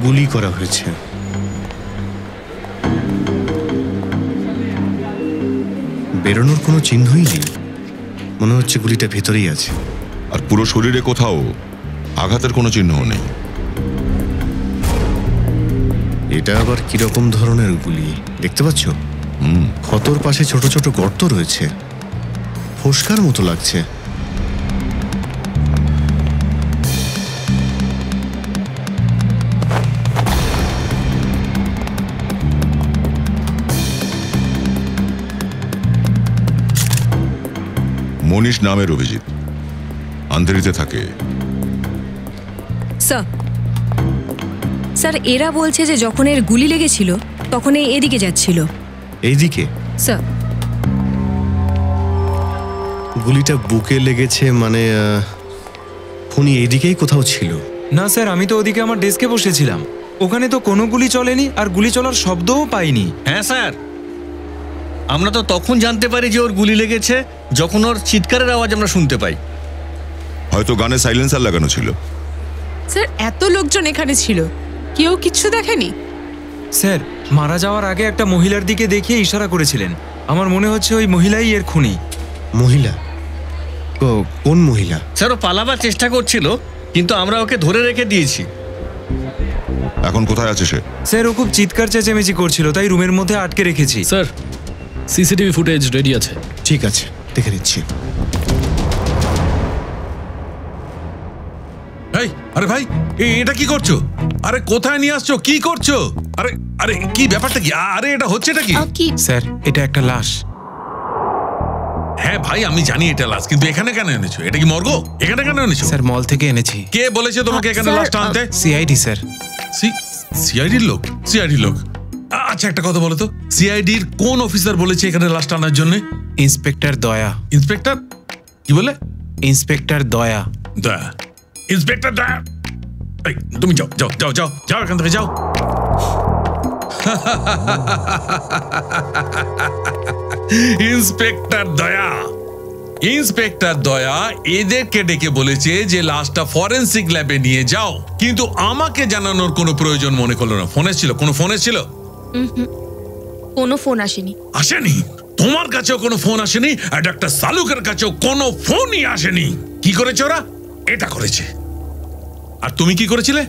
গুলি করা হয়েছে। বেরোনোর কোনো চিহ্নই নেই, মনে হচ্ছে গুলিটা ভেতরেই আছে। আর পুরো শরীরে কোথাও আঘাতের কোনো চিহ্নও নেই। এটা আবার কিরকম ধরনের গুলি দেখতে পাচ্ছ? ক্ষতর পাশে ছোট ছোট গর্ত রয়েছে, ফোস্কার মতো লাগছে। মনীষ নামের অভিজিৎ, আন্ধেরিতে থাকে। স্যার এরা বলছে যে যখন এর গুলি লেগেছিল তখন এদিকে যাচ্ছিল। এইদিকে? স্যার গুলিটা বুকে লেগেছে মানে খুনি এইদিকেই কোথাও ছিল। না স্যার, আমি তো ওদিকে আমার ডেস্কে বসেছিলাম, ওখানে তো কোনো গুলি চলেনি আর গুলি চলার শব্দও পাইনি। হ্যাঁ স্যার, আমরা তো তখন জানতে পারি যে ওর গুলি লেগেছে যখন ওর চিৎকারের আওয়াজ আমরা শুনতে পাই। হয়তো গানে সাইলেন্সার লাগানো ছিল। স্যার এত লোকজন এখানে ছিল, কেউ কিচ্ছু দেখেনি? স্যার মারা যাওয়ার আগে একটা মহিলার দিকে দেখিয়ে ইশারা করেছিলেন, আমার মনে হচ্ছে ওই মহিলাই এর খুনি। মহিলা? কোন মহিলা? স্যার ও পালাবার চেষ্টা করছিল কিন্তু আমরা ওকে ধরে রেখে দিয়েছি। এখন কোথায় আছে সে? স্যার ও খুব চিৎকার চেঁচামেচি করছিল, তাই রুমের মধ্যে আটকে রেখেছি। স্যার সিসিটিভি ফুটেজ রেডি আছে। ঠিক আছে, দেখে নিচ্ছি। আরে ভাই, এটা কি করছো? আরে কোথায় নিয়ে আসছো? কি করছো? আরে আরে কি ব্যাপারটা কি? আরে এটা হচ্ছেটা কি? স্যার এটা একটা লাশ। হ্যাঁ ভাই আমি জানি এটা লাশ, কিন্তু এখানে কেন এনেছো? এটা কি মর্গ? এখানে কেন এনেছো? স্যার মল থেকে এনেছি। কে বলেছে তোমাকে এখানে লাশটা আনতে? CID sir. সিআইডির লোক? সিআইডির লোক? আচ্ছা একটা কথা বলো তো, সিআইডির কোন অফিসার বলেছে এখানে লাশটা আনার জন্য? ইন্সপেক্টর দয়া। ইন্সপেক্টর? কি বলে? ইন্সপেক্টর দয়া। দয়া? ইন্সপেক্টর দয়া? তুমি যাও যাও যাও যাও যাও এখান থেকে যাও। ইন্সপেক্টর দয়া, ইন্সপেক্টর দয়া এদেরকে ডেকে বলেছে যে লাশটা ফরেনসিক ল্যাবে নিয়ে যাও, কিন্তু আমাকে জানানোর কোনো প্রয়োজন মনে করলো না। ফোন এসেছিল? কোনো ফোন এসেছিল? কোনো ফোন আসেনি। আসেনি? তোমার কাছেও কোনো ফোন আসেনি? আর ডাক্তার সালুকের কাছেও কোনো ফোনই আসেনি? কি করেছে ওরা? এটা করেছে। আর তুমি কি করেছিলে?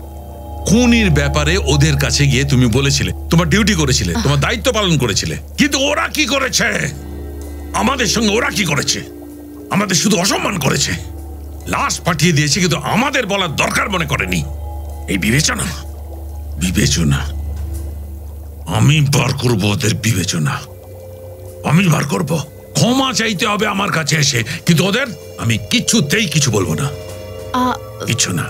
খুনির ব্যাপারে ওদের কাছে গিয়ে তুমি বলেছিলে, তোমার ডিউটি করেছিলে, তোমার দায়িত্ব পালন করেছিলে, কিন্তু ওরা কি করেছে? আমাদের সঙ্গে ওরা কি করেছে? আমাদের শুধু অসম্মান করেছে, লাশ পাঠিয়ে দিয়েছে, কিন্তু আমাদের বলার দরকার মনে করেনি। এই বিবেচনা, বিবেচনা আমি বার করব, ওদের বিবেচনা আমি বার করব। ক্ষমা চাইতে হবে আমার কাছে এসে, কিন্তু ওদের আমি কিছুতেই কিছু বলবো না, কিছু না।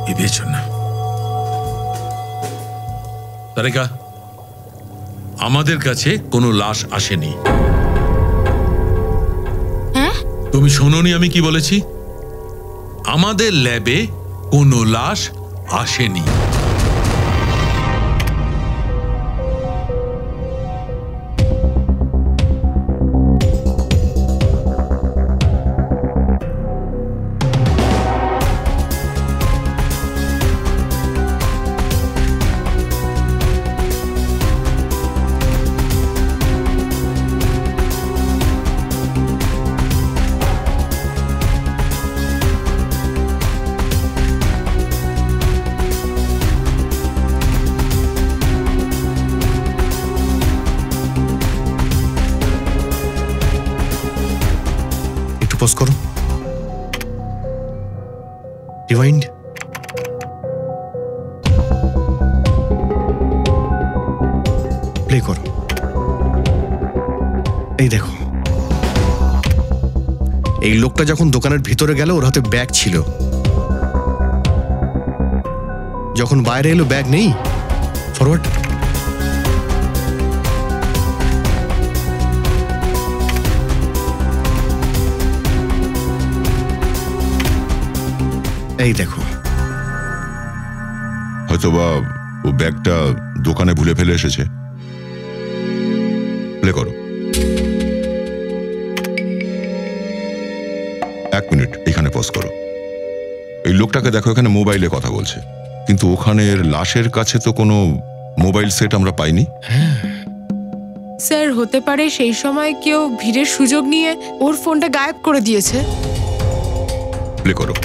বিবেচনা। তারিকা, আমাদের কাছে কোনো লাশ আসেনি। তুমি শোনোনি আমি কি বলেছি? আমাদের ল্যাবে কোনো লাশ আসেনি। পজ করো, রিওয়াইন্ড। প্লে করো। এই দেখো, এই লোকটা যখন দোকানের ভিতরে গেল ওর হাতে ব্যাগ ছিল, যখন বাইরে এলো ব্যাগ নেই। ফরওয়ার্ড। এই দেখো, হয়তোবা ও ব্যাগটা দোকানে ভুলে ফেলে এসেছে। প্লে করো। 1 মিনিট এখানে পজ করো। এই লোকটাকে দেখো, এখানে মোবাইলে কথা বলছে। কিন্তু ওখানের লাশের কাছে তো কোনো মোবাইল সেট আমরা পাইনি। স্যার হতে পারে সেই সময় কেউ ভিড়ের সুযোগ নিয়ে ওর ফোনটা গায়েব করে দিয়েছে। প্লে করো।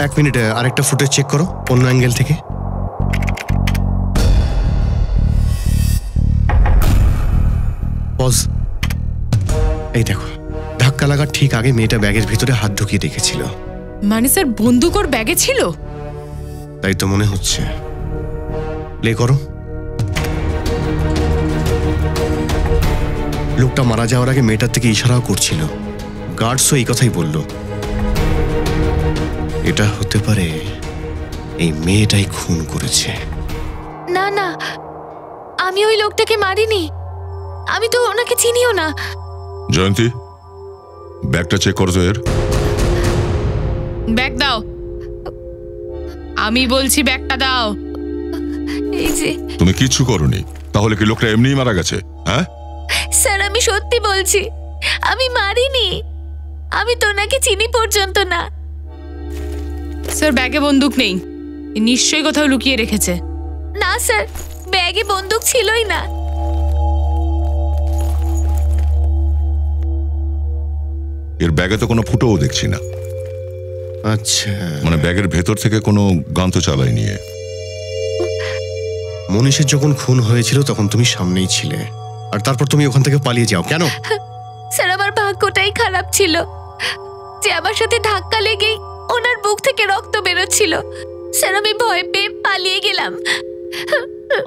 এক মিনিট, আরেকটা ফুটেজ চেক করো অন্য অ্যাঙ্গেল থেকে। পজ। এই দেখো, ধাক্কা লাগার ঠিক আগে মেয়েটা ব্যাগের ভিতরে হাত ঢুকিয়ে রেখেছিল। মানে স্যার বন্দুক ওর ব্যাগে ছিল? তাই তো মনে হচ্ছে। প্লে করো। লোকটা মারা যাওয়ার আগে মেয়েটার থেকে ইশারাও করছিল। গার্ডসও এই কথাই বলল। এটা হতে পারে এই মেয়েটাই খুন করেছে। না না, আমি ওই লোকটাকে মারিনি, আমি তো ওনাকে চিনিও না। জয়ন্তী, ব্যাগটা চেক করো তো এর। ব্যাগ দাও, আমি বলছি ব্যাগটা দাও। এই যে। তুমি কিচ্ছু করোনি, তাহলে কি লোকটা এমনিই মারা গেছে? হ্যাঁ স্যার আমি সত্যি বলছি, আমি মারিনি, আমি তো ওনাকে চিনি পর্যন্ত না। স্যার ব্যাগে বন্দুক নেই, নিশ্চয়ই কোথাও লুকিয়ে রেখেছে। না স্যার, ব্যাগে বন্দুক ছিলই না। এর ব্যাগে তো কোনো ফুটোও দেখছি না। আচ্ছা, মানে ব্যাগের ভেতর থেকে কোনো গান তো চালায়নি এ। মনীষের যখন খুন হয়েছিল তখন তুমি সামনেই ছিলে, আর তারপর তুমি ওখান থেকে পালিয়ে যাও কেন? স্যার আমার ভাগ্যটাই খারাপ ছিল যে আমার সাথে ধাক্কা লেগেই ওনার বুক থেকে রক্ত বেরোচ্ছিল। স্যার আমি ভয় পেয়ে পালিয়ে গেলাম।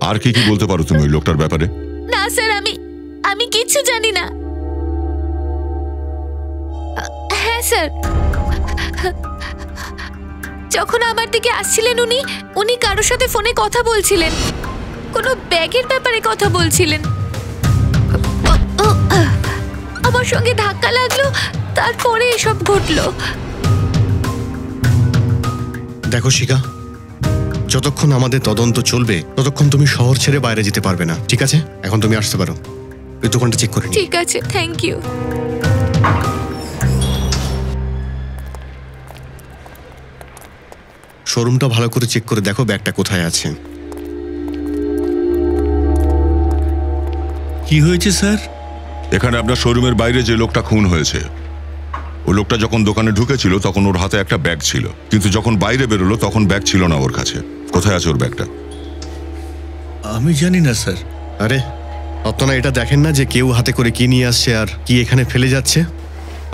আর কি কি বলতে পারো তুমি ওই লোকটার ব্যাপারে? না স্যার, আমি কিচ্ছু জানি না। হ্যাঁ স্যার, যখন আমার দিকে আসছিলেন উনি কারোর সাথে ফোনে কথা বলছিলেন, কোনো ব্যাগের ব্যাপারে কথা বলছিলেন। আমার সঙ্গে ধাক্কা লাগলো, তারপরে এসব ঘটলো। দেখো শিখা, যতক্ষণ আমাদের তদন্ত চলবে ততক্ষণ তুমি শহর ছেড়ে বাইরে যেতে পারবে না, ঠিক আছে? এখন তুমি আসতে পারো। ওই দোকানটা চেক করে নিই। ঠিক আছে, থ্যাংক ইউ। শোরুমটা ভালো করে চেক করে দেখো ব্যাগটা কোথায় আছে। কি হয়েছে স্যার? এখানে আপনার শোরুমের বাইরে যে লোকটা খুন হয়েছে, ওই লোকটা যখন দোকানে ঢুকেছিল তখন ওর হাতে একটা ব্যাগ ছিল, কিন্তু যখন বাইরে বেরোলো তখন ব্যাগ ছিল না ওর কাছে। কোথায় আছে ওর ব্যাগটা? আমি জানি না স্যার। আরে আপনারা এটা দেখেন না যে কেউ হাতে করে কি নিয়ে আসছে আর কি এখানে ফেলে যাচ্ছে?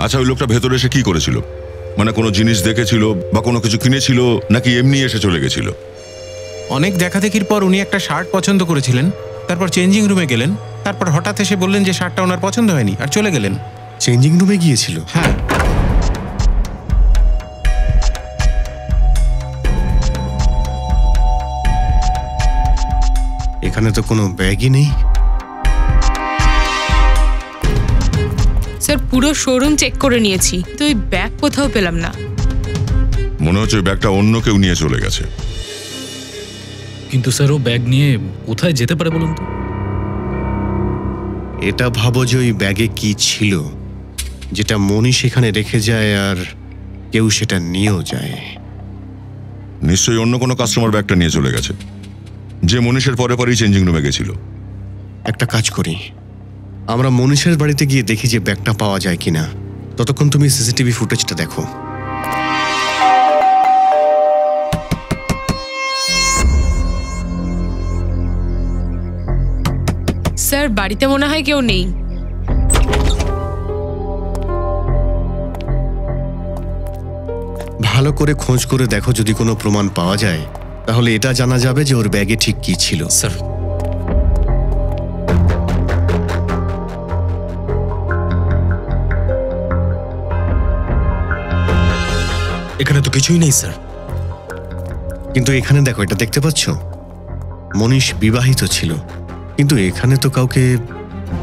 আচ্ছা, ওই লোকটা ভেতরে এসে কি করেছিল? মানে কোনো জিনিস দেখেছিল বা কোনো কিছু কিনেছিল, নাকি এমনি এসে চলে গেছিল? অনেক দেখাদেখির পর উনি একটা শার্ট পছন্দ করেছিলেন, তারপর চেঞ্জিং রুমে গেলেন, তারপর হঠাৎ এসে বললেন যে শার্টটা ওনার পছন্দ হয়নি আর চলে গেলেন। চেঞ্জিং রুমে গিয়েছিল? হ্যাঁ। এখানে তো কোনো ব্যাগই নেই। স্যার পুরো শোরুম চেক করে নিয়েছি, তো ওই ব্যাগ কোথাও পেলাম না। মনে হচ্ছে ওই ব্যাগটা অন্য কেউ নিয়ে চলে গেছে। কিন্তু স্যার ও ব্যাগ নিয়ে কোথায় যেতে পারে বলুন তো? এটা ভাবো যে ওই ব্যাগে কি ছিল যেটা মনীষ এখানে রেখে যায় আর কেউ সেটা নিয়েও যায়। নিশ্চয়ই অন্য কোনো কাস্টমার ব্যাগটা নিয়ে চলে গেছে, যে মনীষের পরে পরেই চেঞ্জিং রুমে গেছিল। একটা কাজ করি, আমরা মনীষের বাড়িতে গিয়ে দেখি যে ব্যাগটা পাওয়া যায় কিনা। ততক্ষণ তুমি সিসিটিভি ফুটেজটা দেখো। স্যার বাড়িতে মনে হয় কেউ নেই। ভালো করে খোঁজ করে দেখো, যদি কোনো প্রমাণ পাওয়া যায় তাহলে এটা জানা যাবে যে ওর ব্যাগে ঠিক কি ছিল। স্যার এখানে তো কিছুই নেই স্যার। কিন্তু এখানে দেখো, এটা দেখতে পাচ্ছ? মনীষ বিবাহিত ছিল, কিন্তু এখানে তো কাউকে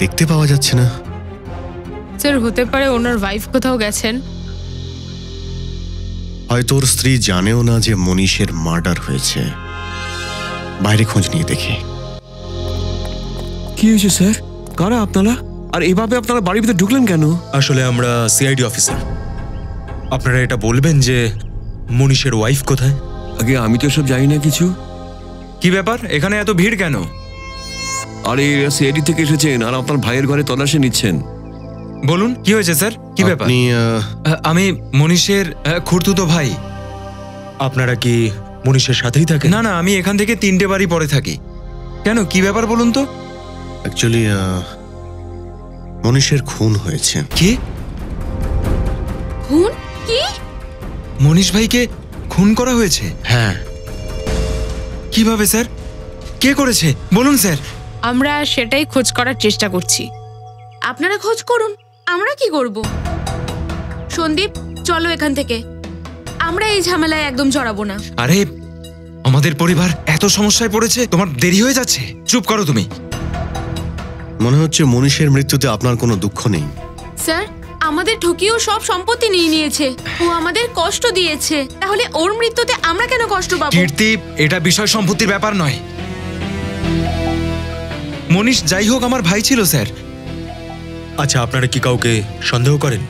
দেখতে পাওয়া যাচ্ছে না। স্যার হতে পারে ওনার ওয়াইফ কোথাও গেছেন। হয়তো ওর স্ত্রী জানেও না যে মনীষের মার্ডার হয়েছে। বাইরে খোঁজ নিয়ে দেখি। কি হয়েছে স্যার? কারা আপনারা? আর এভাবে আপনারা বাড়ির ভিতরে ঢুকলেন কেন? আসলে আমরা সিআইডি অফিসার। আপনারা এটা বলবেন যে মনীষের ওয়াইফ কোথায়? আগে আমি তো সব জানি না কিছু। কি ব্যাপার, এখানে এত ভিড় কেন? আরে এরা সিআইডি থেকে এসেছেন আর আপনার ভাইয়ের ঘরে তল্লাশি নিচ্ছেন। বলুন কি হয়েছে স্যার, কি ব্যাপার? আপনি আমি মনীষের খুড়তুতো ভাই। আপনারা কি মনীষের সাথেই থাকেন? না না, আমি এখান থেকে 3টে বাড়ি পরে থাকি। কেন, কি ব্যাপার বলুন তো? অ্যাকচুয়ালি মনীষের খুন হয়েছে। কি? খুন? কি? মনীষ ভাইকে খুন করা হয়েছে? হ্যাঁ। কিভাবে স্যার? কে করেছে বলুন স্যার। আমরা সেটাই খোঁজ করার চেষ্টা করছি। আপনারা খোঁজ করুন, আমরা কি করব? সন্দীপ, চলো এখান থেকে। আমরা এই ঝামেলায় একদম জড়াবো না। আরে আমাদের পরিবার এত সমস্যায় পড়েছে, তোমার দেরি হয়ে যাচ্ছে। চুপ করো তুমি। মনে হচ্ছে মনীষের মৃত্যুতে আপনার কোনো দুঃখ নেই। স্যার, আমাদের ঠকিয়েও সব সম্পত্তি নিয়ে নিয়েছে। ও আমাদের কষ্ট দিয়েছে, তাহলে ওর মৃত্যুতে আমরা কেন কষ্ট পাবো? কীর্তি, এটা বিষয় সম্পত্তির ব্যাপার নয়। মনীষ যাই হোক আমার ভাই ছিল স্যার। আচ্ছা, আপনারা কি কাউকে সন্দেহ করেন?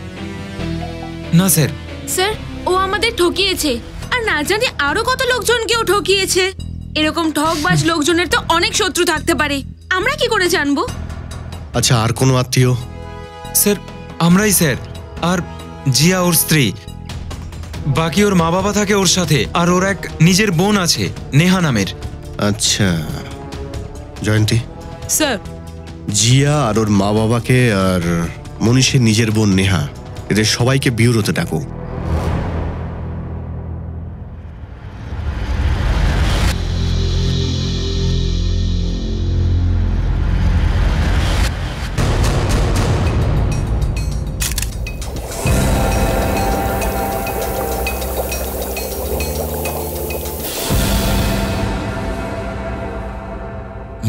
না স্যার। স্যার, ও আমাদের ঠকিয়েছে, আর না জানি আরো কত লোকজনকেও ঠকিয়েছে। এরকম ঠকবাজ লোকজনের তো অনেক শত্রু থাকতে পারে, আমরা কি করে জানবো? আচ্ছা, আর কোনো আত্মীয়? স্যার, আমরাই স্যার, আর জিয়া ওর স্ত্রী। বাকি ওর মা বাবা থাকে ওর সাথে, আর ওর এক নিজের বোন আছে নেহা নামের। আচ্ছা জয়ন্তী, স্যার, জিয়া আর ওর মা বাবাকে আর মনীষের নিজের বোন নেহা, এদের সবাইকে ব্যুরোতে ডাকো।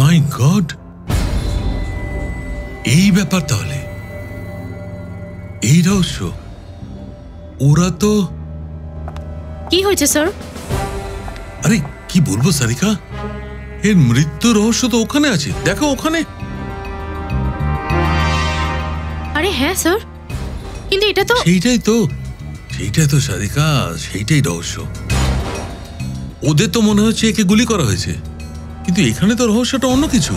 মাই গড, এই ব্যাপার তাহলে, এই রহস্য। ওরা তো... কি হয়েছে স্যার? আরে কি বলবো সারিকা, এর মৃত্যু রহস্য তো ওখানে আছে, দেখো ওখানে। আরে হ্যাঁ স্যার, কিন্তু এটা তো... সেইটাই তো সারিকা, সেইটাই রহস্য। ওদের তো মনে হচ্ছে একে গুলি করা হয়েছে, কিন্তু এখানে তো রহস্যটা অন্য কিছু।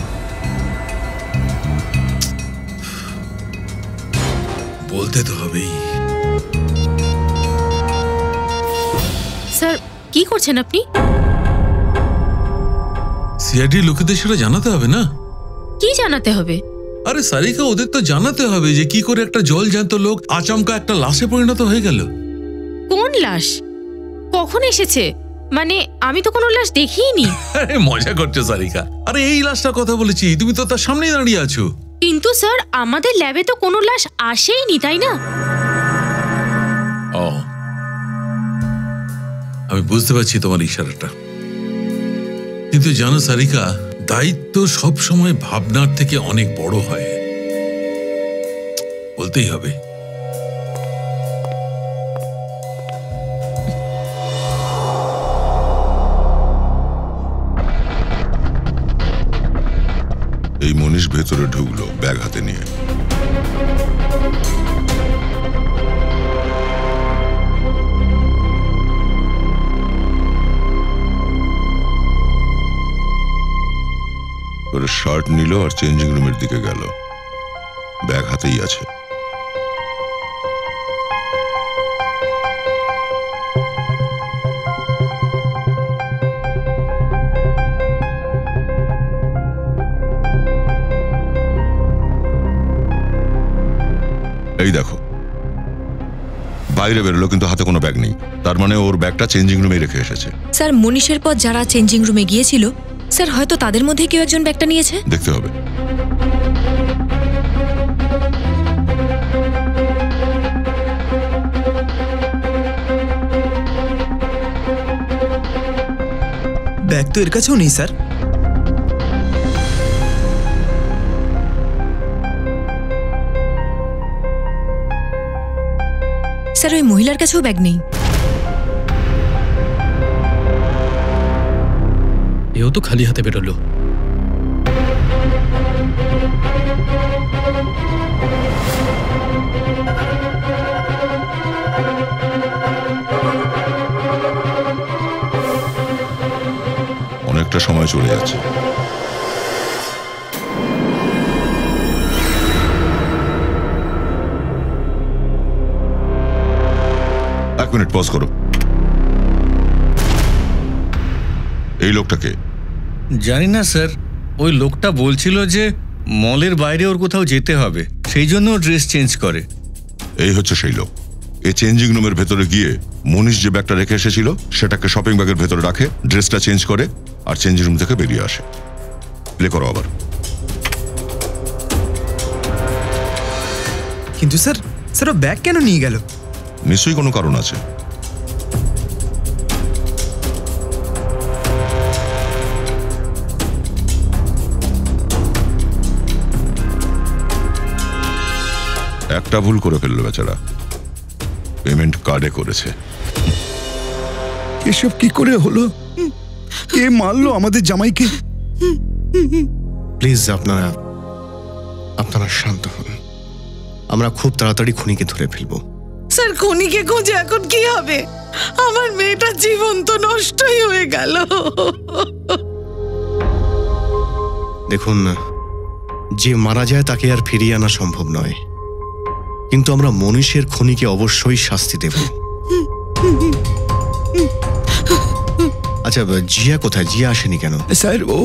বলতে তো হবেই। স্যার, কি করছেন আপনি? সিআইডি লোকেদের সেটা জানাতে হবে না? কি জানাতে হবে? আরে সারিকা, ওদের তো জানাতে হবে যে কি করে একটা জল জ্যান্ত লোক আচমকা একটা লাশে পরিণত হয়ে গেল। কোন লাশ? কখন এসেছে? মানে আমি তো কোনো লাশ দেখিনি। আরে মজা করছো সারিকা, আরে এই লাশটার কথা বলেছি, তুমি তো তার সামনেই দাঁড়িয়ে আছো। কিন্তু স্যার, আমাদের ল্যাবে তো কোনো লাশ আসেইনি, তাই না? ও, আমি বুঝতে পারছি তোমার ইশারাটা, কিন্তু জানো সারিকা, দায়িত্ব সব সময় ভাবনার থেকে অনেক বড় হয়, বলতেই হবে। এই মনীষ ভেতরে ঢুকলো ব্যাগ হাতে নিয়ে। ওর শার্ট নিল আর চেঞ্জিং রুমের দিকে গেল, ব্যাগ হাতেই আছে। এই দেখো, বাইরে বেরোলো কিন্তু হাতে কোনো ব্যাগ নেই, তার মানে ওর ব্যাগটা চেঞ্জিং রুমে রেখে এসেছে। স্যার, মনীষের পর যারা চেঞ্জিং রুমে গিয়েছিল, স্যার হয়তো তাদের মধ্যে কেউ একজন ব্যাগটা নিয়েছে। দেখতে হবে। ব্যাগ তো এর কাছেও নেই স্যার। স্যার, ওই মহিলার কাছেও ব্যাগ নেই। এও তো খালি হাতে বেরোলো। অনেকটা সময় চলে যাচ্ছে। এক মিনিট পজ করো। এই লোকটাকে জানি না স্যার, ওই লোকটা বলছিল যে মলের বাইরে ওর কোথাও যেতে হবে, সেই জন্য ও ড্রেস চেঞ্জ করে। এই হচ্ছে সেই লোক। এই চেঞ্জিং রুমের ভেতরে গিয়ে মনীষ যে ব্যাগটা রেখে এসেছিল সেটাকে শপিং ব্যাগের ভেতরে রাখে, ড্রেসটা চেঞ্জ করে আর চেঞ্জিং রুম থেকে বেরিয়ে আসে। প্লে করো আবার। কিন্তু স্যার ও ব্যাগ কেন নিয়ে গেল? নিশ্চয়ই কোনো কারণ আছে। একটা ভুল করে ফেললো বেচারা, পেমেন্ট কার্ডে করেছে। এসব কি করে হলো? কে মারলো আমাদের জামাইকে? প্লিজ আপনারা শান্ত হন। আমরা খুব তাড়াতাড়ি খুনিকে ধরে ফেলবো। স্যার, খুনিকে খুঁজে এখন কি হবে? আমার মেয়েটার জীবন তো নষ্টই হয়ে গেল। দেখুন, যে মারা যায় তাকে আর ফিরিয়ে আনা সম্ভব নয়, কিন্তু আমরা মনীষের খুনিকে অবশ্যই শাস্তি দেব। আচ্ছা, জিয়া কোথায়? জিয়া আসেনি কেন? স্যার, ও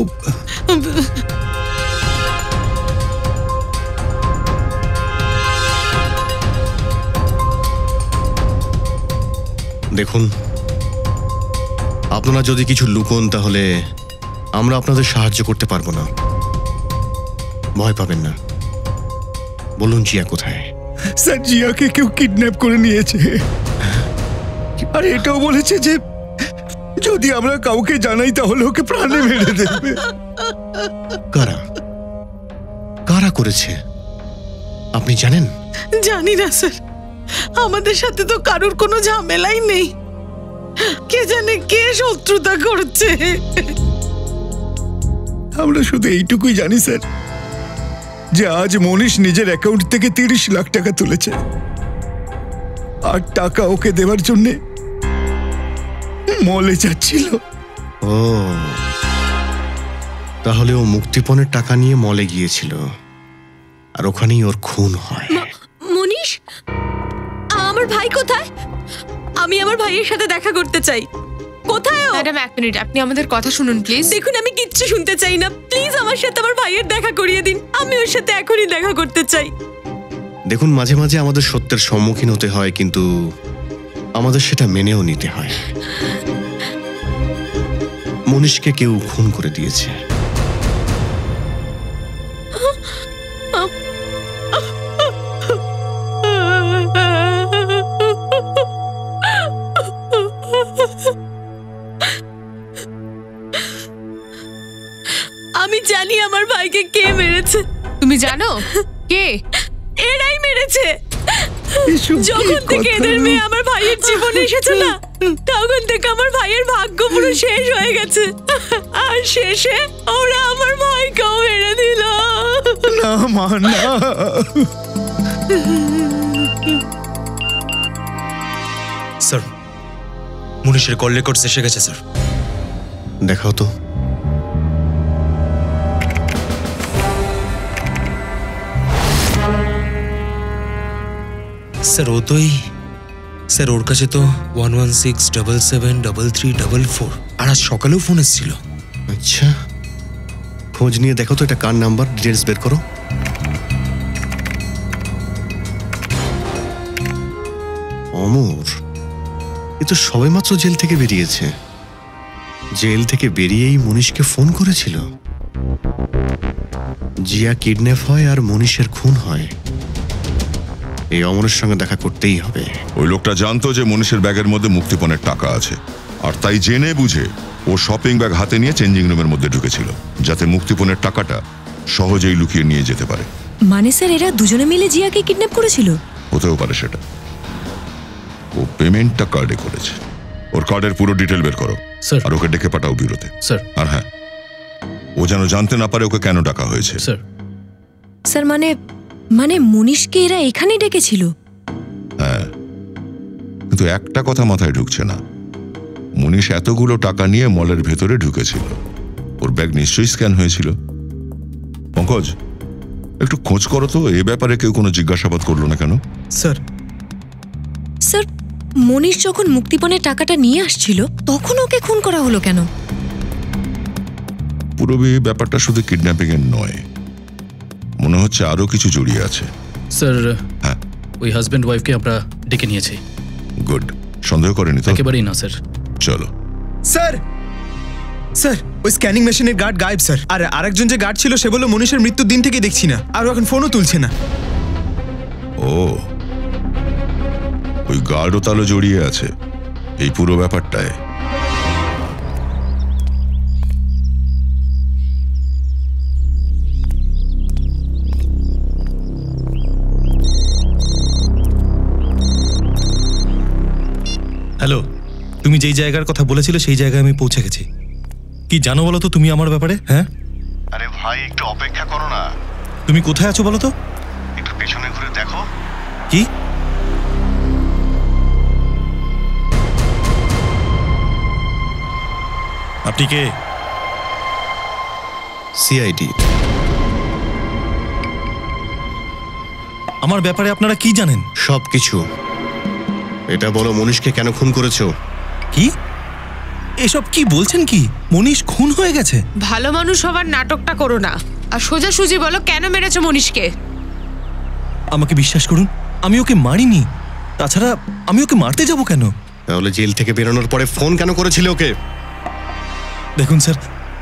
দেখুন, আপনারা যদি কিছু লুকোন তাহলে আমরা আপনাদের সাহায্য করতে পারবো না। ভয় পাবেন না। বলুন, জিয়া কোথায়? স্যার, জিয়াকে কেউ কিডন্যাপ করে নিয়েছে, আর এটাও বলেছে যে যদি আমরা কাউকে জানাই তাহলে ওকে প্রাণে মেরে দেবে। কারা করেছে আপনি জানেন? জানি না স্যার, আমাদের সাথে তো কারোর কোনো ঝামেলাই নেই। কে জানে কে শত্রুতা করছে। আমরা শুধু এইটুকুই জানি স্যার, যে আজ মনীষ নিজের অ্যাকাউন্ট থেকে 30 লাখ টাকা তুলেছে, আর টাকা ওকে দেওয়ার জন্য মলে যাচ্ছিল। ও, তাহলে ও মুক্তিপণের টাকা নিয়ে মলে গিয়েছিল, আর ওখানেই ওর খুন হয়। মনীষ, আমার ভাই কোথায়? আমি আমার ভাইয়ের সাথে দেখা করতে চাই। কোথায় ও? ম্যাডাম, এক মিনিট, আপনি আমাদের কথা শুনুন প্লিজ। দেখুন, আমি কিচ্ছু শুনতে চাই না। প্লিজ আমার সাথে আমার ভাইয়ের দেখা করিয়ে দিন। আমি ওর সাথে এখনই দেখা করতে চাই। দেখুন, মাঝে মাঝে আমাদের সত্যের সম্মুখীন হতে হয়, কিন্তু আমাদের সেটা মেনেও নিতে হয়। মনীষকে কেউ খুন করে দিয়েছে। আমি জানি আমার ভাইকে কে মেরেছে। তুমি জানো কে? এরাই মেরেছে। যখন থেকে এদের মেয়ে আমার ভাইয়ের জীবনে এসেছে না, তখন থেকে আমার ভাইয়ের ভাগ্য পুরো শেষ হয়ে গেছে। আর শেষে ওরা আমার ভাইকেও মেরে দিল। না মা, না। স্যার, মনীষের কল রেকর্ডস এসে গেছে স্যার। দেখাও তো। স্যার, স্যার ওর কাছে তো 116773344, আর আজ সকালেও ফোন এসেছিল। আচ্ছা, খোঁজ নিয়ে দেখো তো এটা কার নাম্বার, ডিটেলস বের করো। অমর, এ তো সবেমাত্র জেল থেকে বেরিয়েছে। জেল থেকে বেরিয়েই মনীষকে ফোন করেছিল। জিয়া কিডন্যাপ হয় আর মনীষের খুন হয়। এই অমরের সঙ্গে দেখা করতেই হবে। ওই লোকটা জানতো যে মনীষের ব্যাগের মধ্যে মুক্তিপণের টাকা আছে, আর তাই জেনে বুঝে ও শপিং ব্যাগ হাতে নিয়ে চেঞ্জিং রুমের মধ্যে ঢুকেছিল, যাতে মুক্তিপণের টাকাটা সহজেই লুকিয়ে নিয়ে যেতে পারে। মানে স্যার, এরা দুজনে মিলে জিয়াকে কিডন্যাপ করেছিল? হতেও পারে সেটা। ও পেমেন্টটা কার্ডে করেছে। ওর কার্ডের পুরো ডিটেল বের করো, স্যার। আর ওকে ডেকে পাঠাও ব্যুরোতে। স্যার। আর হ্যাঁ, ও যেন জানতে না পারে ওকে কেন ডাকা হয়েছে। স্যার স্যার মানে মানে মনীষকে এরা এখানেই ডেকেছিল? হ্যাঁ, কিন্তু একটা কথা মাথায় ঢুকছে না, মনীষ এতগুলো টাকা নিয়ে মলের ভেতরে ঢুকেছিল, ওর ব্যাগ নিশ্চয়ই স্ক্যান হয়েছিল। পঙ্কজ, একটু খোঁজ করো তো, এ ব্যাপারে কেউ কোনো জিজ্ঞাসাবাদ করলো না কেন? স্যার স্যার মনীষ যখন মুক্তিপণের টাকাটা নিয়ে আসছিল তখন ওকে খুন করা হলো কেন? পুরবি, ব্যাপারটা শুধু কিডন্যাপিং এর নয়, মনে হচ্ছে আরো কিছু জড়িয়ে আছে। স্যার হ্যাঁ, ওই হাজব্যান্ড ওয়াইফকে আমরা ডেকে নিয়েছি। গুড। সন্দেহ করেনি তো? একেবারেই না স্যার। চলো। স্যার স্যার ওই স্ক্যানিং মেশিনের গার্ড গায়েব স্যার। আর আরেকজন যে গার্ড ছিল সে বলল মনীষের মৃত্যুর দিন থেকে দেখছি না, আর এখন ফোনও তুলছে না। ও, ওই গার্ডও তাহলে জড়িয়ে আছে এই পুরো ব্যাপারটায়। হ্যালো, তুমি যেই জায়গার কথা বলেছিলে সেই জায়গায় আমি পৌঁছে গেছি। কি জানো বলো তো তুমি আমার ব্যাপারে? হ্যাঁ, আরে ভাই একটু অপেক্ষা করো না। তুমি কোথায় আছো বলো তো? একটু পেছনে ঘুরে দেখো। কি? আপনি কে? সিআইডি। আমার ব্যাপারে আপনারা কি জানেন? সবকিছু। এটা বলো, মনীষকে কেন খুন করেছো? কি এসব কি বলছেন? কি মনীষ খুন হয়ে গেছে? ভালো মানুষ হবার নাটকটা করো না, আর সোজাসুজি বলো কেন মেরেছো মনীষকে। আমাকে বিশ্বাস করুন, আমি ওকে মারিনি। তাছাড়া আমি ওকে মারতে যাব কেন? তাহলে জেল থেকে বেরোনোর পরে ফোন কেন করেছিলে ওকে? দেখুন স্যার,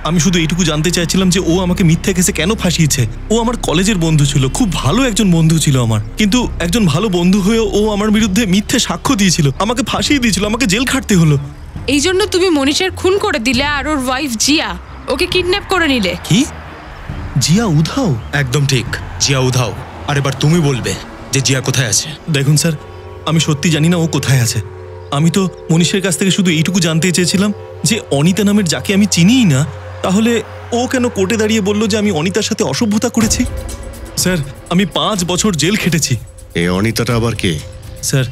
আমি শুধু এইটুকু জানতে চাইছিলাম যে ও আমাকে মিথ্যে কেসে কেন ফাঁসিয়েছে। ও আমার কলেজের বন্ধু ছিল, খুব ভালো একজন বন্ধু ছিল আমার, কিন্তু একজন ভালো বন্ধু হয়েও ও আমার বিরুদ্ধে মিথ্যে সাক্ষ্য দিয়েছিল, আমাকে ফাঁসিয়ে দিয়েছিল, আমাকে জেল খাটতে হলো। এই জন্য তুমি মনীষের খুন করে দিলে আর ওর ওয়াইফ জিয়া ওকে কিডন্যাপ করে নিলে। কি? জিয়া উধাও? একদম ঠিক, জিয়া উধাও। আর এবার তুমি বলবে যে জিয়া কোথায় আছে। দেখুন স্যার, আমি সত্যি জানি না ও কোথায় আছে। আমি তো মনীষের কাছ থেকে শুধু এইটুকু জানতে চেয়েছিলাম যে অনিতা নামের যাকে আমি চিনিই না, তাহলে ও কেন কোর্টে দাঁড়িয়ে বলল যে আমি অনিতার সাথে অসভ্যতা করেছি। স্যার, আমি 5 বছর জেল খেটেছি। এই অনিতাটা আবার কে? স্যার,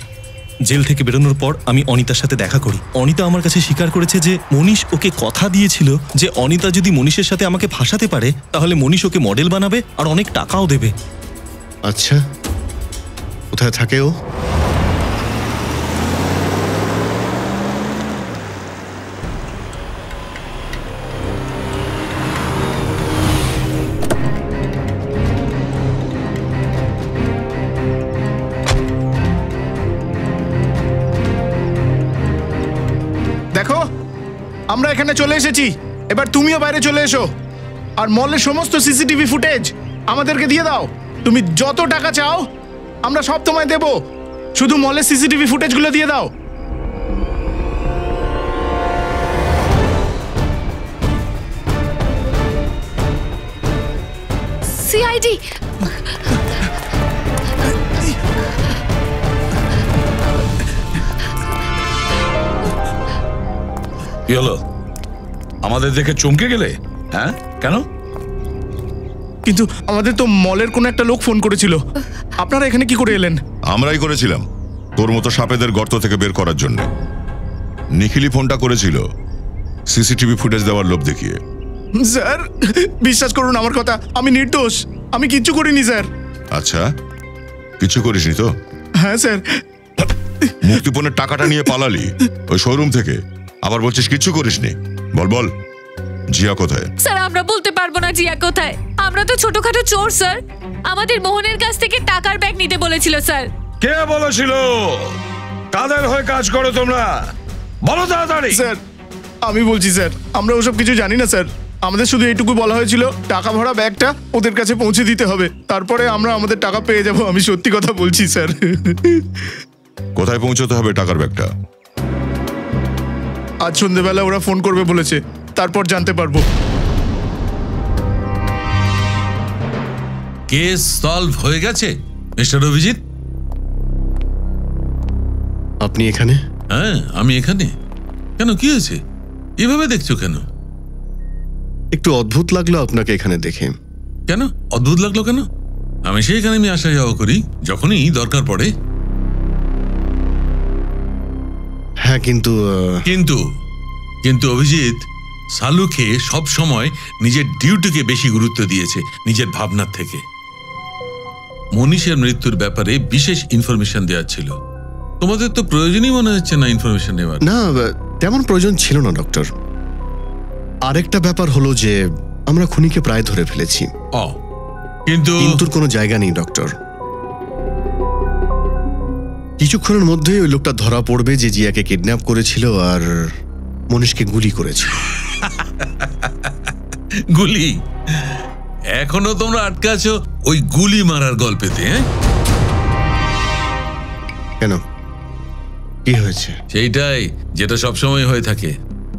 জেল থেকে বেরোনোর পর আমি অনিতার সাথে দেখা করি। অনিতা আমার কাছে স্বীকার করেছে যে মনীষ ওকে কথা দিয়েছিল যে অনিতা যদি মনীষের সাথে আমাকে ফাঁসাতে পারে তাহলে মনীষ ওকে মডেল বানাবে আর অনেক টাকাও দেবে। আচ্ছা, কোথায় থাকে ও? দেখো, আমরা এখানে চলে এসেছি, এবার তুমিও বাইরে চলে এসো। আর মলের সমস্ত সিসিটিভি ফুটেজ আমাদেরকে দিয়ে দাও। তুমি যত টাকা চাও আমরা সব তোমায় দেব, শুধু মলের সিসিটিভি ফুটেজগুলো দিয়ে দাও। সিআইডি। কি হলো? আমাদের দেখে চমকে গেলে? হ্যাঁ, কেন? কিন্তু আমাদের তো মলের কোনো একটা লোক ফোন করেছিল। আপনারা এখানে কি করে এলেন? আমরাই করেছিলাম, তোর মতো সাপেদের গর্ত থেকে বের করার জন্য। নিখিলই ফোনটা করেছিল সিসিটিভি ফুটেজ দেওয়ার লোভ দেখিয়ে। স্যার, বিশ্বাস করুন আমার কথা, আমি নির্দোষ, আমি কিচ্ছু করিনি স্যার। আচ্ছা, কিছু করিসনি তো? হ্যাঁ স্যার। মুক্তিপণের টাকাটা নিয়ে পালালি ওই শোরুম থেকে, আবার বলছিস কিচ্ছু করিসনি। বল বল, জিয়া কোথায়? স্যার, আমরা বলতে পারবো না জিয়া কোথায়। আমরা তো ছোটখাটো চোর স্যার। আমাদের মোহনের কাছ থেকে টাকার ব্যাগ নিতে বলেছিল স্যার। কে বলেছিল? কাদের হয়ে কাজ করো তোমরা? বলো তাড়াতাড়ি। স্যার, আমি বলছি স্যার, আমরা ওসব কিছু জানি না স্যার। আমাদের শুধু এইটুকু বলা হয়েছিল টাকা ভরা ব্যাগটা ওদের কাছে পৌঁছে দিতে হবে, তারপরে আমরা আমাদের টাকা পেয়ে যাব। আমি সত্যি কথা বলছি স্যার। কোথায় পৌঁছতে হবে টাকার ব্যাগটা? আজ সন্ধ্যেবেলা ওরা ফোন করবে বলেছে, তারপর জানতে পারবো। কেস সলভ হয়ে গেছে মিস্টার অভিজিৎ। আপনি এখানে? হ্যাঁ, আমি এখানে। কেন, কি হয়েছে? এভাবে দেখছো কেন? একটু অদ্ভুত লাগলো আপনাকে এখানে দেখে। কেন অদ্ভুত লাগলো কেন? আমি সেইখানে আমি আসা যাওয়া করি যখনই দরকার পড়ে। হ্যাঁ কিন্তু কিন্তু অভিজিৎ, সালুকে সব সময় নিজের ডিউটিকে বেশি গুরুত্ব দিয়েছে নিজের ভাবনার থেকে। মনীষের মৃত্যুর ব্যাপারে বিশেষ ইনফরমেশন দেওয়ার ছিল। তোমাদের তো প্রয়োজনই মনে হচ্ছে না ইনফরমেশন নেওয়ার। না, তেমন প্রয়োজন ছিল না ডক্টর। আরেকটা ব্যাপার হলো যে আমরা খুনিকে প্রায় ধরে ফেলেছি। কিন্তুর কোনো জায়গা নেই ডক্টর। কিছুক্ষণের মধ্যেই ওই লোকটা ধরা পড়বে যে জিয়াকে কিডন্যাপ করেছিল আর মনীষকে গুলি করেছিল। গুলি? এখনো তোমরা আটকে আছো ওই গুলি মারার গল্পেতে? কেন, কি হয়েছে? সেইটাই যেটা সবসময় হয়ে থাকে।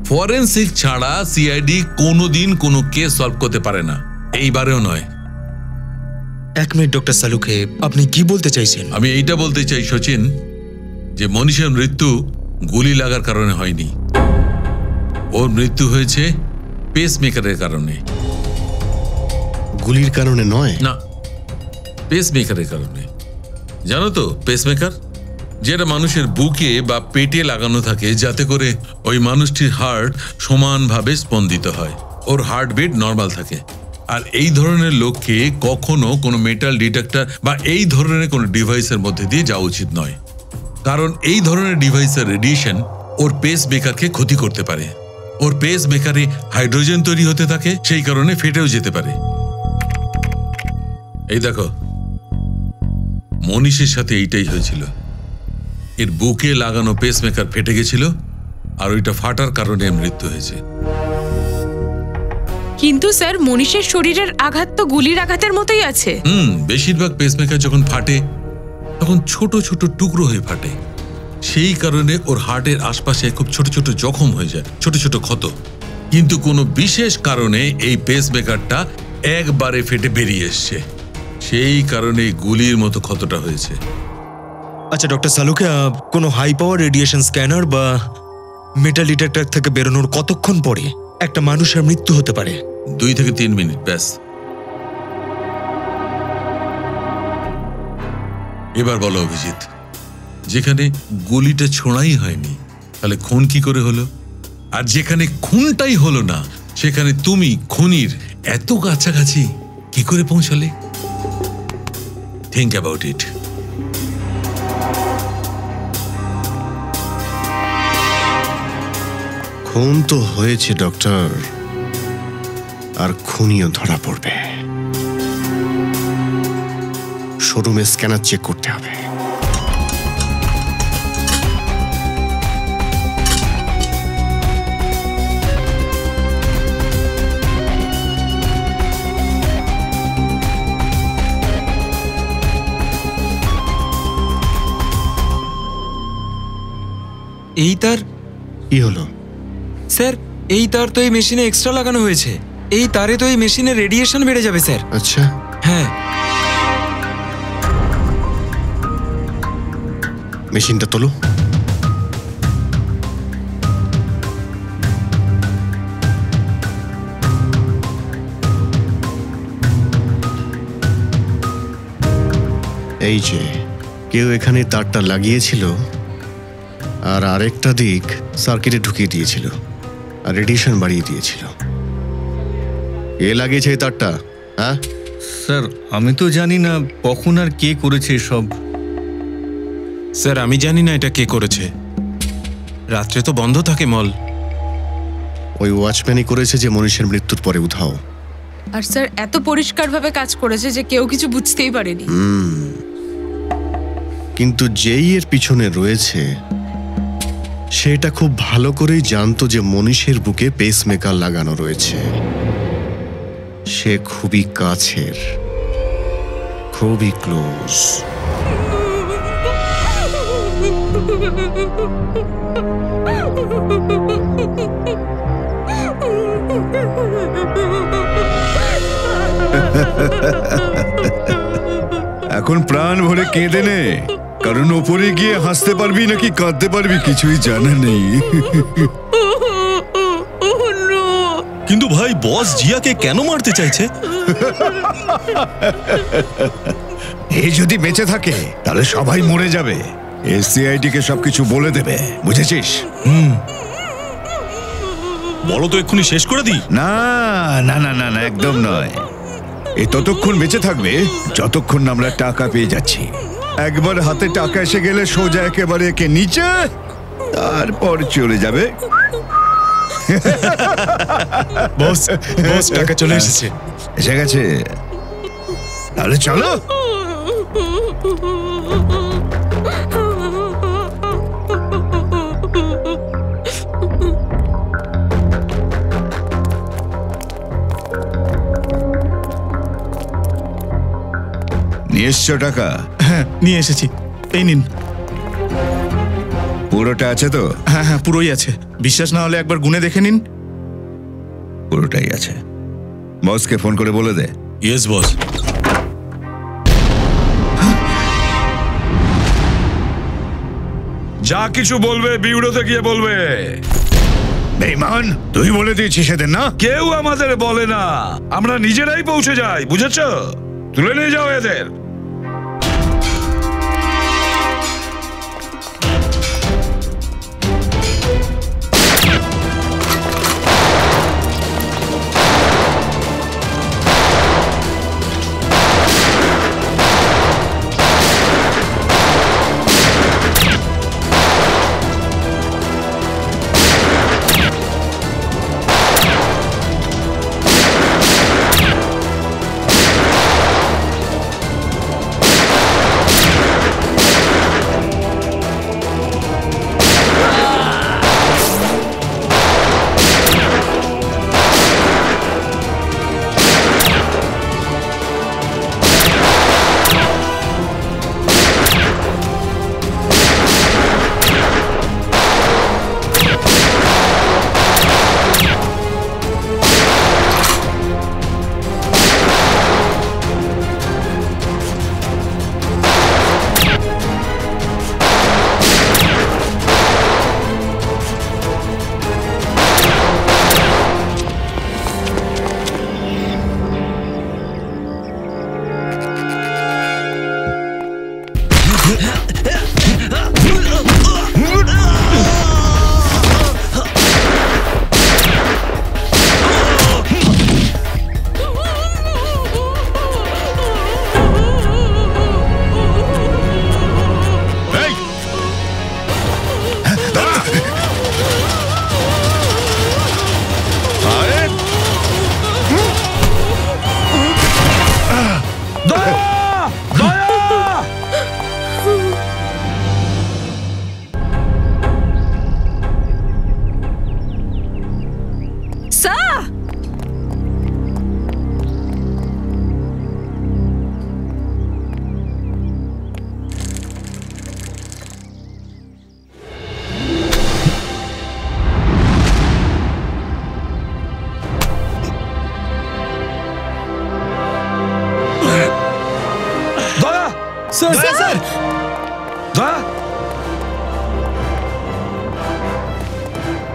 ফরেনসিক ছাড়া সিআইডি কোনোদিন কোনো কেস সলভ করতে পারে না, এইবারেও নয়। এক মিনিট ডক্টর সালুকে, আপনি কি বলতে চাইছেন? আমি এইটা বলতে চাই সচিন, যে মনীষের মৃত্যু গুলি লাগার কারণে হয়নি। ওর মৃত্যু হয়েছে পেসমেকারের কারণে। গুলির কারণে নয়? না, পেসমেকারের কারণে। জানো তো পেসমেকার, যেটা মানুষের বুকে বা পেটে লাগানো থাকে যাতে করে ওই মানুষটির হার্ট সমানভাবে স্পন্দিত হয়, ওর হার্টবিট নর্মাল থাকে। আর এই ধরনের লোককে কখনো কোনো মেটাল ডিটেক্টর বা এই ধরনের কোনো ডিভাইসের মধ্যে দিয়ে যাওয়া উচিত নয়, কারণ এই ধরনের ডিভাইসের রেডিয়েশন ওর পেস মেকারকে ক্ষতি করতে পারে। ওর পেস মেকারে হাইড্রোজেন তৈরি হতে থাকে, সেই কারণে ফেটেও যেতে পারে। এই দেখো, মনীষের সাথে এইটাই হয়েছিল। এর বুকে লাগানো পেস মেকার ফেটে গেছিল আর ওইটা ফাটার কারণে মৃত্যু হয়েছে। কিন্তু স্যার, মনীষের শরীরের আঘাত তো গুলির আঘাতের মতোই আছে। বেশিরভাগ পেসমেকার যখন ফাটে তখন ছোট ছোট টুকরো হয়ে ফাটে, সেই কারণে ওর হার্টের আশপাশে খুব ছোট ছোট জখম হয়ে যায়, ছোট ছোট ক্ষত। কিন্তু কোনো বিশেষ কারণে এই পেসমেকারটা একবারে ফেটে বেরিয়ে এসছে, সেই কারণে গুলির মতো ক্ষতটা হয়েছে। আচ্ছা ডক্টর সালুকে, কোনো হাই পাওয়ার রেডিয়েশন স্ক্যানার বা মেটাল ডিটেক্টর থেকে বেরোনোর কতক্ষণ পরে একটা মানুষের মৃত্যু হতে পারে? 2 থেকে 3 মিনিট ব্যাস। এবার বলো অভিজিৎ, যেখানে গুলিটা ছোঁড়াই হয়নি তাহলে খুন কি করে হলো? আর যেখানে খুনটাই হলো না সেখানে তুমি খুনির এত কাছাকাছি কি করে পৌঁছালে? Think about it. খুন তো হয়েছে ডক্টর, আর খুনিও ধরা পড়বে। শোরুমে স্ক্যানার চেক করতে হবে। এই তার কি হলো? স্যার, এই তার তো এই মেশিনে এক্সট্রা লাগানো হয়েছে। এই তারে তো এই মেশিনের রেডিয়েশন বেড়ে যাবে স্যার। আচ্ছা, হ্যাঁ। মেশিনটা তোলো। এই যে কেউ এখানে তারটা লাগিয়েছিল আর আরেকটা দিক সার্কিটে ঢুকিয়ে দিয়েছিল আর রেডিয়েশন বাড়িয়ে দিয়েছিল। কে লাগিয়েছে এই তারটা? হ্যাঁ স্যার, আমি তো জানি না কখন আর কে করেছে সব। স্যার, আমি জানি না এটা কে করেছে। রাত্রে তো বন্ধ থাকে মল। ওই ওয়াচম্যানই করেছে যে মনীষের মৃত্যুর পরে উধাও। আর স্যার, এত পরিষ্কারভাবে কাজ করেছে যে কেউ কিছু বুঝতেই পারেনি। কিন্তু যেই এর পিছনে রয়েছে সেটা খুব ভালো করেই জানতো যে মনীষের বুকে পেসমেকার লাগানো রয়েছে। সে খুবই কাছের, খুবই ক্লোজ। এখন প্রাণ ভরে কেঁদে নে, কারণ ওপরে গিয়ে হাসতে পারবি নাকি কাঁদতে পারবি কিছুই জানা নেই। কিন্তু ভাই বস জিয়াকে কেন মারতে চাইছে? এই যদি বেঁচে থাকে তাহলে সবাই মরে যাবে। এসসিআইডি কে সবকিছু বলে দেবে, বুঝেছিস? বলো তো এক্ষুনি শেষ করে দিই। না না না না না, একদম নয়। এ ততক্ষণ বেঁচে থাকবে যতক্ষণ না আমরা টাকা পেয়ে যাচ্ছি। একবার হাতে টাকা এসে গেলে সোজা একেবারে একে নিচে, তারপর চলে যাবে। বস বস টাকা চলে এসেছে। এসে গেছে? তাহলে চলো। নিয়ে এসছো টাকা? হ্যাঁ নিয়ে এসেছি, এই নিন। পুরোটা আছে তো? হ্যাঁ হ্যাঁ পুরোই আছে, বিশ্বাস না হলে একবার গুনে দেখে নিন। পুরোটাই আছে। বসকে ফোন করে বলে দে। Yes boss. যা কিছু বলবে বিউরোতে গিয়ে বলবে। বেঈমান, তুই বলে দিয়েছিস সেদিন না? কেউ আমাদের বলে না, আমরা নিজেরাই পৌঁছে যাই, বুঝেছো? তুলে নিয়ে যাও এদের।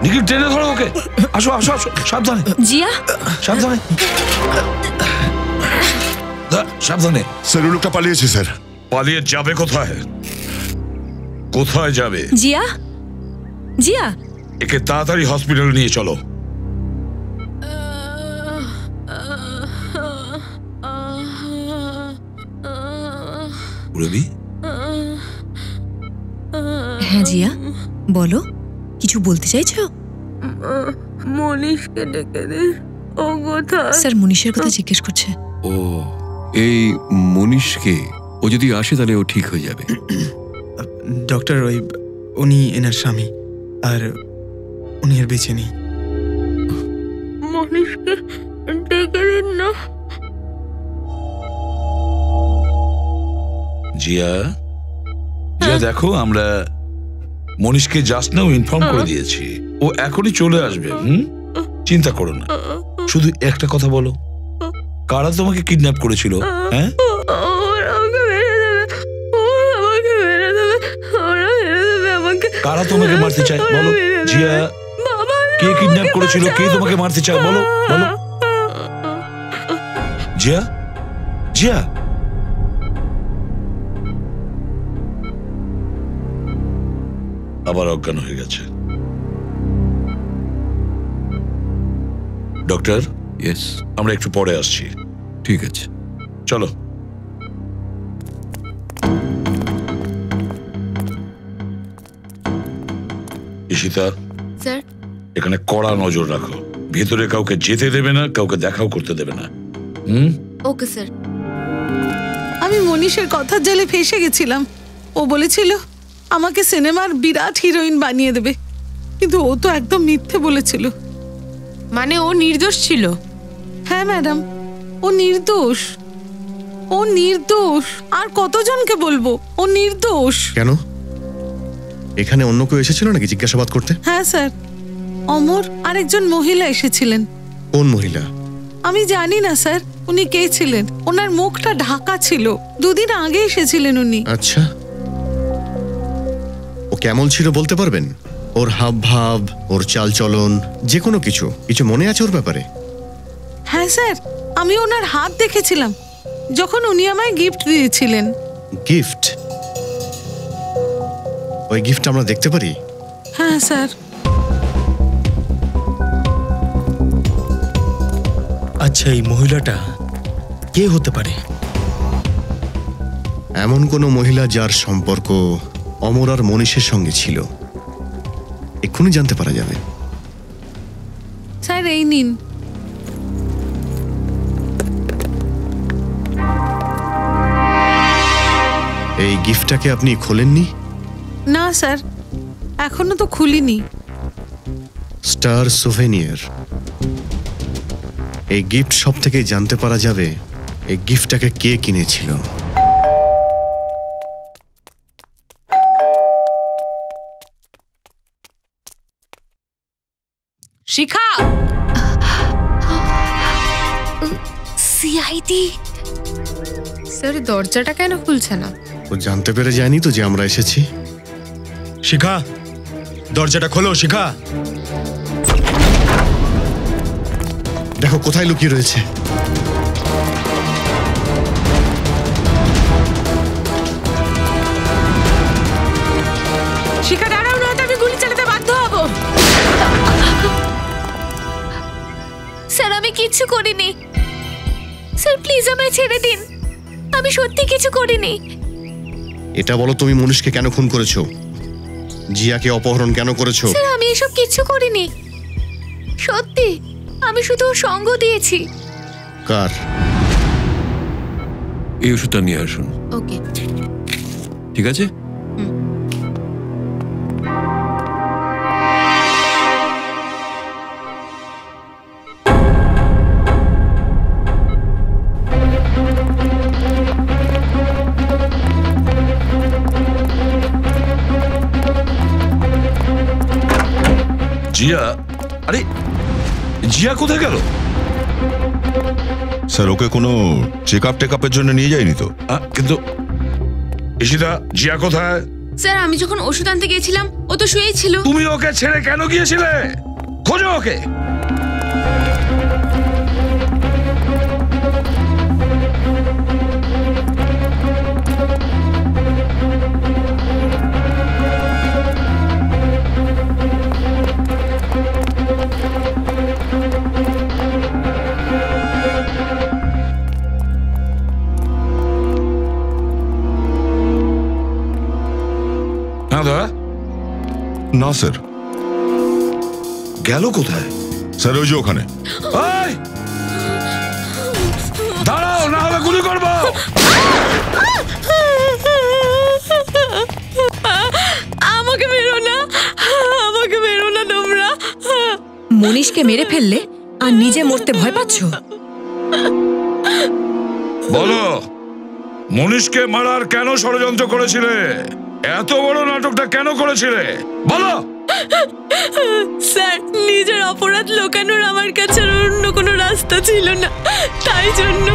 নিখিল ট্রেনে ধরো ওকে। আসো আসো আসো, সাবধানে। জিয়া সাবধানে সাবধানে। স্যার ওই লোকটা পালিয়েছে স্যার। পালিয়ে যাবে কোথায়? কোথায় যাবে? জিয়া জিয়া একে তাড়াতাড়ি হসপিটালে নিয়ে চলো। রবি? হ্যাঁ জিয়া বলো, কিছু বলতে চাইছো? মনীষকে ডেকে দে, ও কোথায়? স্যার মনীষের কথা জিজ্ঞেস করছে। ও এই মনীষকে, ও যদি আসে তাহলে ও ঠিক হয়ে যাবে। ডক্টর ওই উনি এনার স্বামী, আর উনি আর বেঁচে নেই। মনীষকে ডেকে দিন না। জিয়া জিয়া দেখো, আমরা মনীষকে জাস্ট নাও ইনফর্ম করে দিয়েছি, ও এখনই চলে আসবে। চিন্তা করো না। শুধু একটা কথা বলো, কারা তোমাকে কিডন্যাপ করেছিল? হ্যাঁ কারা তোমাকে মারতে চায় বলো? জিয়া কে কিডন্যাপ করেছিল, কে তোমাকে মারতে চায়, বলো বলো। জিয়া, জিয়া, আবার অজ্ঞান হয়ে গেছে। ডক্টর, ইয়েস, আমরা একটু পরে আসছি। ঠিক আছে, চলো। ঈশিতা, স্যার, এখানে কড়া নজর রাখো। ভেতরে কাউকে যেতে দেবে না, কাউকে দেখাও করতে দেবে না। Okay sir. আমি মনীষের কথার জালে ফেসে গেছিলাম। ও বলেছিল আমাকে সিনেমার বিরাট হিরোইন বানিয়ে দেবে, কিন্তু ও তো একদম মিথ্যে বলেছিল। মানে ও নির্দোষ ছিল? হ্যাঁ ম্যাডাম, ও নির্দোষ। ও নির্দোষ। আর কতজনকে বলবো ও নির্দোষ? কেন, এখানে অন্য কেউ এসেছিল নাকি জিজ্ঞাসাবাদ করতে? হ্যাঁ স্যার, অমর আর একজন মহিলা এসেছিলেন। কোন মহিলা? আমি জানি না স্যার, উনি কে ছিলেন। ওনার মুখটা ঢাকা ছিল। 2 দিন আগে এসেছিলেন উনি। আচ্ছা, ও কেমন ছিল বলতে পারবেন? ওর হাব ভাব, ওর চাল চলন, যে কোনো কিছু কিছু মনে আছে ওর ব্যাপারে? হ্যাঁ স্যার, আমি ওনার হাত দেখেছিলাম যখন উনি আমায় গিফট দিয়েছিলেন। গিফট? ওই গিফট আমরা দেখতে পারি? হ্যাঁ স্যার। আচ্ছা, এই মহিলাটা কে হতে পারে? এমন কোনো মহিলা যার সম্পর্ক অমর আর মনীষের সঙ্গে ছিল, এক্ষুনি জানতে পারা যাবে। স্যার, এই নিন। এই গিফটটাকে আপনি খোলেননি? না স্যার, এখনো তো খুলিনি। Star souvenir. এই গিফট শপ থেকে জানতে পারা যাবে এই গিফটটাকে কে কিনেছিল। শিখা, সিআইডি। স্যার, দরজাটা কেন খুলছে না? ও জানতে পেরে যায়নি তো যে আমরা এসেছি। শিখা, দরজাটা খোলো। শিখা, দেখো কোথায় লুকিয়ে রয়েছে। শিখা, দাঁড়াও, নয়তো আমি গুলি চালাতে বাধ্য হব। স্যার, আমি কিচ্ছু করিনি। স্যার, প্লিজ আমায় ছেড়ে দিন। আমি সত্যি কিছু করিনি। এটা বলো, তুমি মনীষকে কেন খুন করেছো? জিয়াকে অপহরণ কেন করেছো? স্যার, আমি এসব কিছু করিনি। সত্যি, আমি শুধু ওর সঙ্গ দিয়েছি। কার? এই ওষুধটা নিয়ে আসুন। ওকে, ঠিক আছে। জিয়া, আরে জিয়া কোথায় গেল? স্যার, ওকে কোনো চেক আপ টেকআপের জন্য নিয়ে যায়নি তো? কিন্তু ঈশিতা, জিয়া কোথায়? স্যার, আমি যখন ওষুধ আনতে গিয়েছিলাম ও তো শুয়েই ছিল। তুমি ওকে ছেড়ে কেন গিয়েছিলে? খোঁজো ওকে। না স্যার। গেল কোথায়? স্যার, ওই যে ওখানে। দাঁড়াও, না হলে গুলি করবো। আমাকে মেরো না, আমাকে মেরো না তোমরা। মনীষকে মেরে ফেললে আর নিজে মরতে ভয় পাচ্ছ? বলো, মনীষকে মারার কেন ষড়যন্ত্র করেছিলে? এত বড় নাটকটা কেন করেছিলে? বলো। স্যার, নিজের অপরাধ লুকানোর আমার কাছে অন্য কোনো রাস্তা ছিল না, তাই জন্য।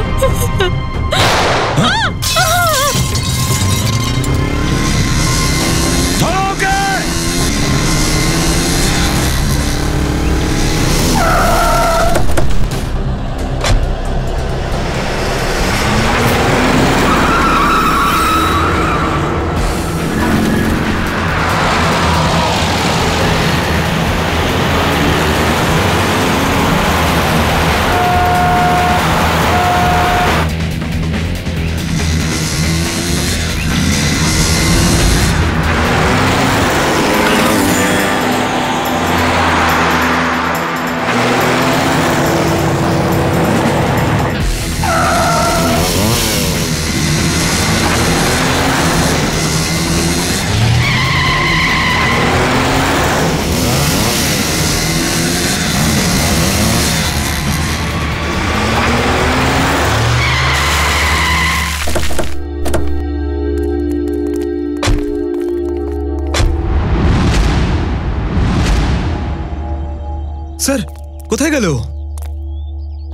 স্যার কোথায় গেল?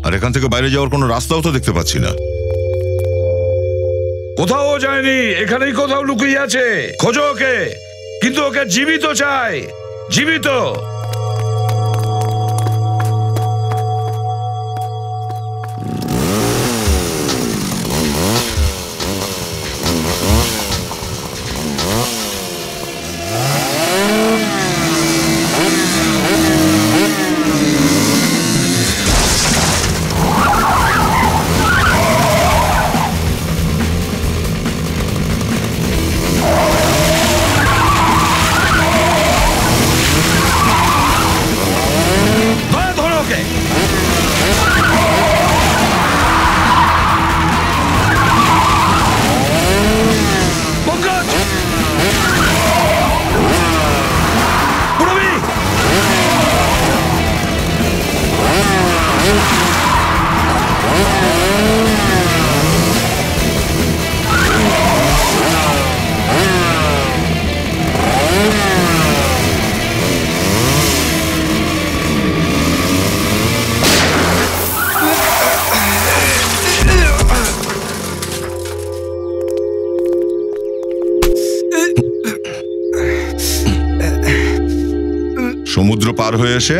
আর এখান থেকে বাইরে যাওয়ার কোনো রাস্তাও তো দেখতে পাচ্ছি না। কোথাও যায়নি, এখানেই কোথাও লুকিয়ে আছে। খোঁজো ওকে, কিন্তু ওকে জীবিত চাই, জীবিত। সমুদ্র পার হয়ে এসে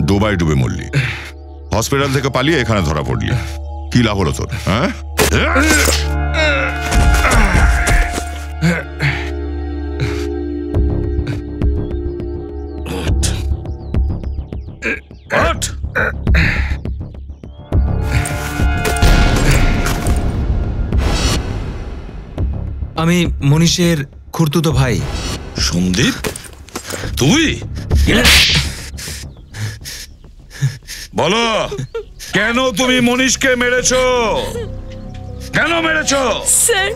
ডোবায় ডুবে মরলি, হসপিটাল থেকে পালিয়ে এখানে ধরা পড়লি। কি লাভ হলো তোর? হ্যাঁ, আমি মনীষের খুড়তুতো ভাই। সন্দীপ, তুই? বলো, কেন তুমি মনীষকে মেরেছো? কেন মেরেছো? স্যার,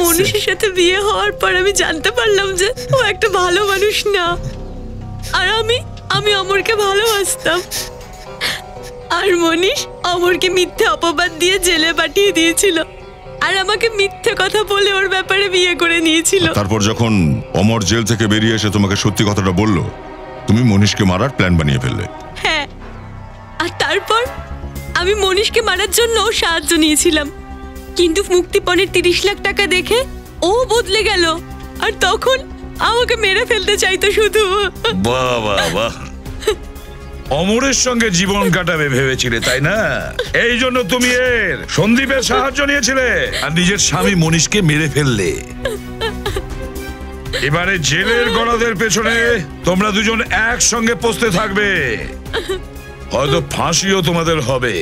মনীষের সাথে বিয়ে হওয়ার পর আমি জানতে পারলাম যে ও একটা ভালো মানুষ না। আর আমি অমরকে ভালোবাসতাম। আর মনীষ অমরকে মিথ্যে অপবাদ দিয়ে জেলে পাঠিয়ে দিয়েছিল, আর আমাকে মিথ্যে কথা বলে ওর ব্যাপারে বিয়ে করে নিয়েছিল। তারপর যখন অমর জেল থেকে বেরিয়ে এসে তোমাকে সত্যি কথাটা বলল, তুমি মনীষকে মারার প্ল্যান বানিয়ে ফেললে। হ্যাঁ, আর তারপর আমি মনীষকে মারার জন্য সাহায্য নিয়েছিলাম, কিন্তু মুক্তিপণের 30 লাখ টাকা দেখে ও বদলে গেল, আর তখন আমাকে মেরে ফেলতে চাইতো শুধু। বাহ বাহ বাহ, অমরের সঙ্গে জীবন কাটাবে ভেবেছিলে, তাই না? এই জন্য তুমি এর সন্দীপের সাহায্য নিয়েছিলে আর নিজের স্বামী মনীষকে মেরে ফেললে। এবারে জেলের গড়াদের পেছনে তোমরা দুজন একসঙ্গে পৌঁছতে থাকবে, হয়তো ফাঁসিও তোমাদের হবে।